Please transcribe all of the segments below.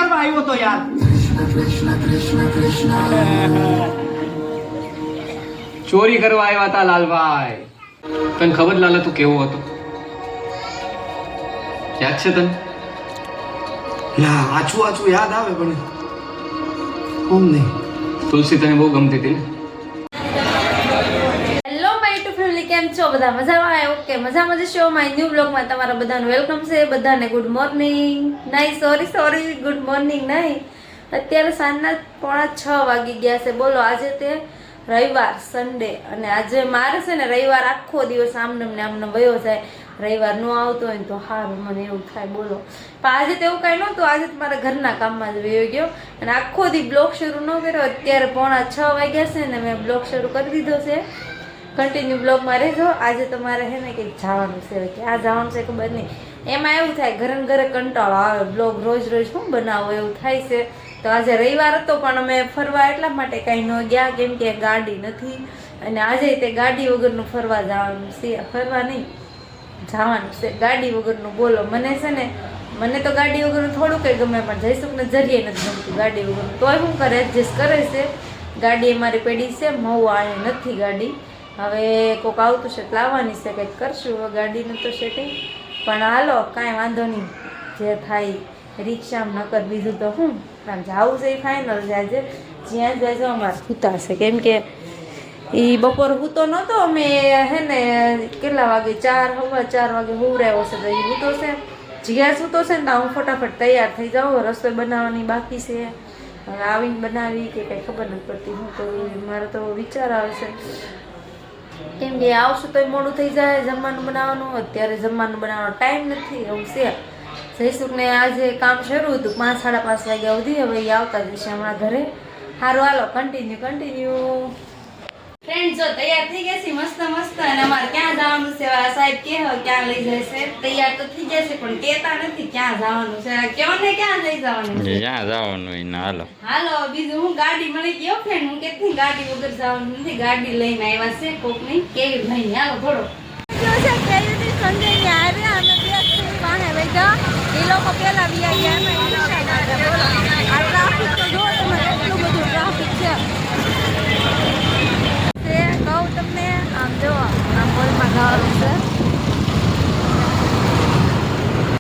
કરવા આવ્યો તો યાર. ચોરી કરવા આવ્યા હતા લાલભાઈ. તને ખબર લાલા તું કેવો હતો? યાદ છે તને? આછું આછું યાદ આવે પણ કોમ નહીં. તુલસી તને બહુ ગમતી હતી ને? હેલો માય ટુ ફેમિલી, કેમ છો બધા? મજામાં? ઓકે, મજામાં જ છો. માય ન્યૂ બ્લોગમાં તમારા બધાનું વેલકમ છે. બધાને ગુડ મોર્નિંગ. નહીં, સોરી, ગુડ મોર્નિંગ નહીં. અત્યારે સાંજના 5:45 વાગી ગયા છે. બોલો, આજે તે રવિવાર, સન્ડે, અને આજે મારે છે ને રવિવાર આખો દિવસ આમને આમને વયો જાય. રવિવાર ન આવતો હોય ને તો સારું, મને એવું થાય. બોલો, પણ આજે તો એવું કાંઈ નહોતું. આજે તો મારા ઘરના કામમાં જ વયો ગયો અને આખો દી બ્લોગ શરૂ ન કર્યો. અત્યારે 5:45 વાગ્યા છે ને મેં બ્લોગ શરૂ કરી દીધો છે. કન્ટિન્યુ બ્લોગમાં રહેજો. આજે તો મારે છે ને કંઈક જવાનું છે. ક્યાં જવાનું છે ખબર નહીં. એમાં એવું થાય, ઘરે ને ઘરે કંટાળો આવે. બ્લોગ રોજ શું બનાવો એવું થાય છે. તો આજે રવિવાર હતો પણ અમે ફરવા એટલા માટે કાંઈ ન ગયા, કેમ કે ગાડી નથી. અને આજે તે ગાડી વગરનું ફરવા જવાનું છે. ફરવા નહીં, જવાનું છે ગાડી વગરનું. બોલો, મને છે ને, મને તો ગાડી વગરનું થોડું કંઈ ગમે, પણ જયસુખને જરીએ નથી ગમતું ગાડી વગરનું. તોય શું કરે, એડજસ્ટ કરે છે. ગાડી અમારી પેઢી છે, મહુવા અહીંયા નથી ગાડી. હવે કોઈક આવતું છે લાવવાની છે, કંઈક કરશું હવે ગાડીનું તો સેટિંગ. પણ હાલો, કાંઈ વાંધો નહીં, જે થાય રિક્ષામાં. નકર બીજું તો શું, જવું છે એ ફાઇનલ છે. આજે જ્યાં જ જો અમારે સૂતા છે, કેમ કે એ બપોર સૂતો નહોતો. અમે હે ને કેટલા વાગે, 4:15 વાગે હુવરાયો છે. તો એ સૂતો છે, જ્યાં સૂતો છે ને તો હું ફટાફટ તૈયાર થઈ જાઉં. રસોઈ બનાવવાની બાકી છે, હવે આવીને બનાવી કે કંઈ ખબર નથી પડતી. હું તો મારો તો વિચાર આવે છે, કેમ કે આવશું તો મોડું થઈ જાય જમવાનું બનાવવાનું. અત્યારે જમવાનું બનાવવાનો ટાઈમ નથી, એવું છે. જયસુખને આજે કામ શરૂ હતું 5:30 વાગ્યા સુધી. હવે એ આવતા જશે હમણાં ઘરે. સારું, હાલો, કન્ટિન્યુ. ફ્રેન્ડ જો તૈયાર થઈ ગયા છે મસ્ત મસ્ત. અને અમારે ક્યાં જવાનું છે? સાહેબ કે ક્યાં લઈ જાય છે? તૈયાર તો થઈ ગયા છે પણ કહેતા નથી ક્યાં જવાનું છે. કેવો ને ક્યાં લઈ જવાનું છે? જ્યાં જવાનું હોય ને હાલો. બીજું હું ગાડી મળી ગયો ફ્રેન્ડ. હું કેતી ગાડી વગર જવાનું નથી. ગાડી લઈને આવ્યા છે કોક નહીં, કેવી નહીં. હાલો થોડો એ લોકો પેલા ટ્રાફિક તો જો તમે, એટલું બધું ટ્રાફિક છે. કહું તમને, આમ જો આ મોલમાં જવાનું છે.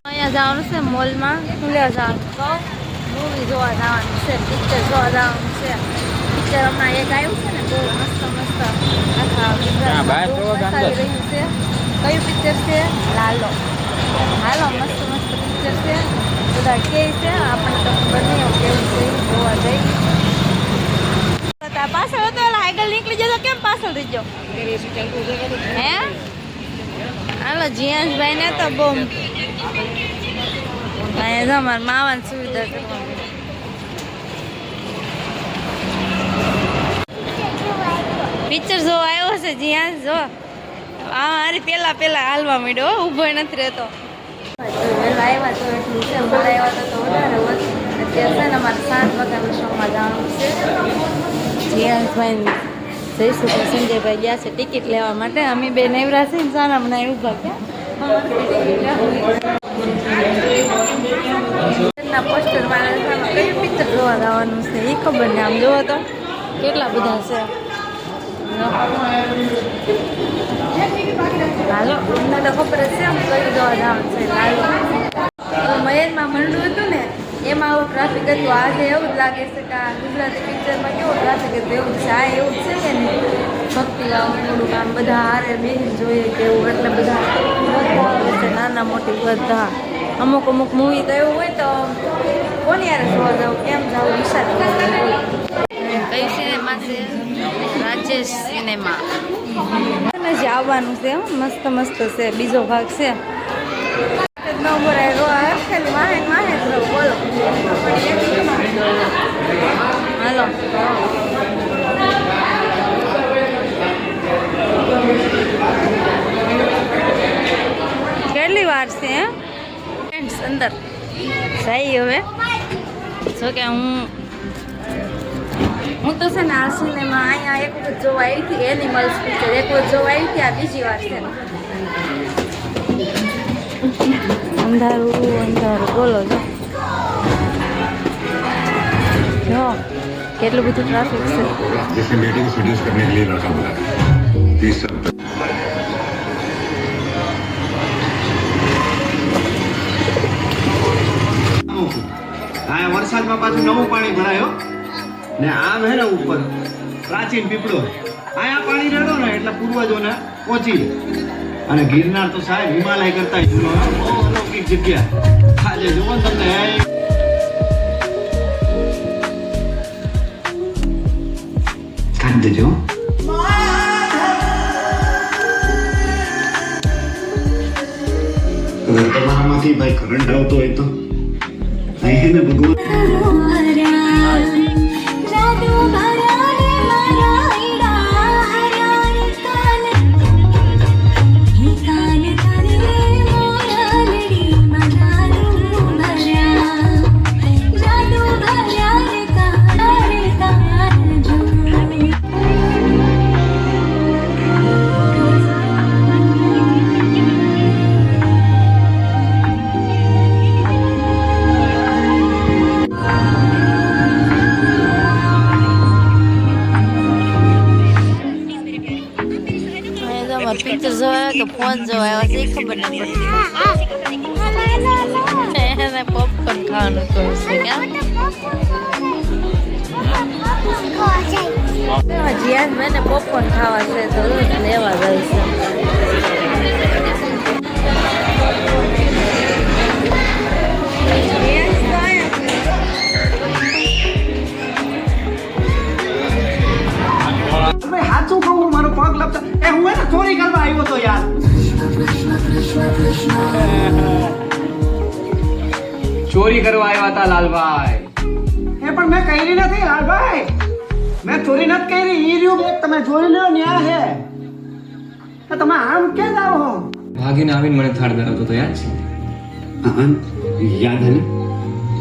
અહીંયા જવાનું છે મોલમાં. શું લેવા જવાનું કહું? મૂવી જોવા જવાનું છે, પિક્ચર જોવા જવાનું છે. પિક્ચર હમણાં એક આવ્યું છે ને, બહુ મસ્ત આખા બતાવી રહ્યું છે. કયું પિક્ચર છે? લાલો. હાલો, મસ્ત પિક્ચર છે. બધા કે છે, આપણને તો ખબર નહીં કેવું છે, જોવા જઈ. પાછળ હતો એટલે આગળ નીકળી જતો, કેમ પાછળ રહી ગયો? હે હાલો, જીયાસભાઈ ને તો બહુ અહીંયા જો અમારે માવાની સુવિધા કરવાની. પિક્ચર જોવા આવ્યો છે જીયાસ. જો અરે પેલા હાલવા માંડ્યો, ઊભો નથી રહેતો. વહેલા આવ્યા તો એટલું છે, અમારે આવ્યા તો વધારે હોત. અત્યારે છે ને અમારે 7 વાગ્યાના શોમાં જવાનું છે. જીયાસભાઈ જઈશું તો સંજયભાઈ ગયા છે ટિકિટ લેવા માટે. અમે બે નવરા છે ને સારા મને ઊભા ક્યાં પોસ્ટર વાળા કયું પિક્ચર જોવા જવાનું છે એ ખબર ને. આમ જોવો તો કેટલા બધા છે. હાલો, અમને તો ખબર જ છે આમ કયું જોવા જવાનું છે. લાલો મહેરમાં મંડું હતું ને, એમાં આવું ટ્રાફિક હતું. આજે એવું જ લાગે છે કે આ ગુજરાતી પિક્ચરમાં કેવું ટ્રાફિક હતું એવું છે. આ એવું જ છે કે નહીં, ભક્તિ ગાવાનું થોડુંક આમ બધા હારે બેસીને જોઈએ તેવું. એટલે બધા આવે છે, નાના મોટી બધા. અમુક મૂવી તો એવું હોય તો કોની યારે જોવા જાવ, કેમ જાવ, વિચાર કઈ સિનેમા છે? રાજેશ સિનેમા. હજી આવવાનું છે, મસ્ત છે. બીજો ભાગ છે. બોલો હાલો. કેટલી વાર છે ફ્રેન્ડ્સ? અંદર જઈ હવે. જો કે હું તો છે ને આ સિનેમા અહીંયા એક વખત જોવા આવી હતી. એનિમલ્સ પિક્ચર એક વખત જોવા આવી હતી. આ બીજી વાર છે. અંધારું બોલો છો. કેટલું બધું ટ્રાફિક છે. जिसने मीटिंग शेड्यूल करने के लिए लड़का बुलाया 30 આ વરસાદમાં પાછું નવું પાણી ભરાયો ને આમ હે ને ઉપર પ્રાચીન પીપળો આયા પાણી રેડો ને એટલે પૂર્વજોને પહોંચી અને ગિરનાર તો સાહેબ હિમાલય કરતા જૂનો અલૌકિક જગ્યા આજે જુઓ ને તમને કાઢી દેજો અગર તમારામાંથી ભાઈ કરંટ આવતો હોય તો અહીં ને ભગવાન પિક્ચર જોયા કે ફોન જોયા એ ખબર નહીં પડતી. એને પોપકોર્ન ખાવાનું કહ્યું છે ક્યાં જ્યાં મને પોપકોર્ન ખાવા છે તો લેવા જાય છે. સાચું કહું મારો પગ લપતા હું એને ચોરી કરવા આવ્યો તો યાર ચોરી કરવા આવ્યા હતા લાલભાઈ. એ પણ મેં કરી નથી લાલભાઈ મેં ચોરી નથી કરી ઈ રહ્યું બેગ તમે જોઈ લો ન્યા હે તમે આમ ક્યાં જાઓ હો ભાગીને આવીને મને થાળ ધરાવતો તો યાદ છે? યાદ હે ને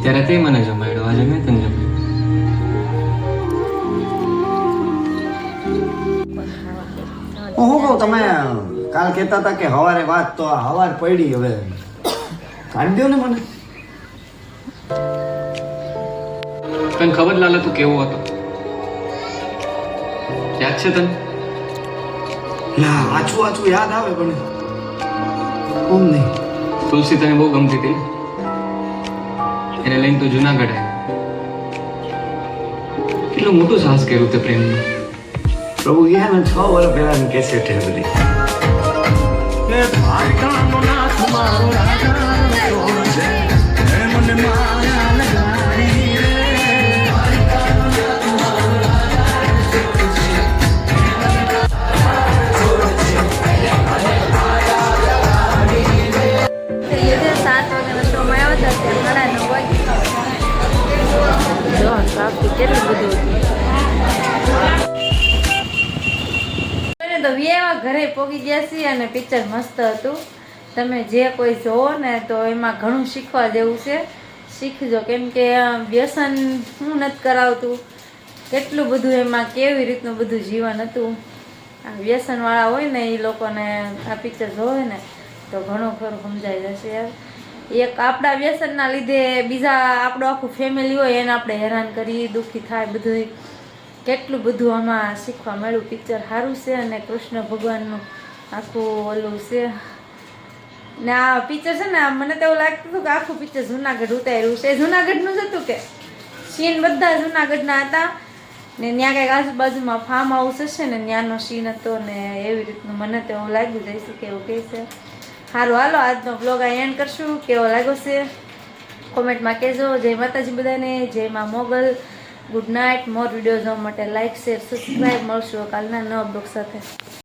ત્યારે તે મને જમાડ્યો, આજે મેં તને જમાડ્યો. હું કહું તમે કાલ કહેતા હતા કે હવારે વાત તો હવાર પડી હવે કાઢી દો ને મને તને ખબર લાલા તું કેવો હતો? યાદ છે તને? લા આછું આછું યાદ આવે પણ ઓમ નહીં તુલસી તને બહુ ગમતી હતી ને? એને લઈને તું જુનાગઢ આવ્યો. કેટલું મોટું સાહસ કર્યું તે પ્રેમનું. પ્રભુ એ ને 6 વર્ષ પહેલાની કેસેટ છે બધી કેટલું બધું તો વ્યવા ઘરે પોગી ગયા છીએ અને પિક્ચર મસ્ત હતું. તમે જે કોઈ જોવો ને તો એમાં ઘણું શીખવા જેવું છે. શીખજો કેમ કે વ્યસન હું નથી કરાવતું, કેટલું બધું એમાં કેવી રીતનું બધું જીવન હતું. આ વ્યસનવાળા હોય ને એ લોકોને આ પિક્ચર જોવે ને તો ઘણું ખરું સમજાઈ જશે યાર. એક આપણા વ્યસનના લીધે બીજા આપણું આખું ફેમિલી હોય એને આપણે હેરાન કરી દુઃખી થાય બધું કેટલું બધું આમાં શીખવા મળ્યું. પિક્ચર સારું છે અને કૃષ્ણ ભગવાનનું આખું ઓલું છે ને આ પિક્ચર છે ને મને તો એવું લાગતું હતું કે આખું પિક્ચર જુનાગઢ ઉતાર્યું છે. જુનાગઢનું જ હતું કે સીન બધા જુનાગઢના હતા ને ત્યાં કંઈક આજુબાજુમાં ફાર્મ હાઉસ હશે ને ત્યાંનો સીન હતો ને એવી રીતનું મને તો એવું લાગ્યું જઈશું કે એવું કહે છે. સારું હાલો આજનો બ્લોગ આ એન્ડ કરશું. કેવો લાગ્યો છે કોમેન્ટમાં કહેજો. જય માતાજી બધાને, જય મા Mogal. Good night. More video જોવા માટે લાઇક શેર સબસ્ક્રાઈબ. મળશું કાલના નવા બ્લોગ સાથે.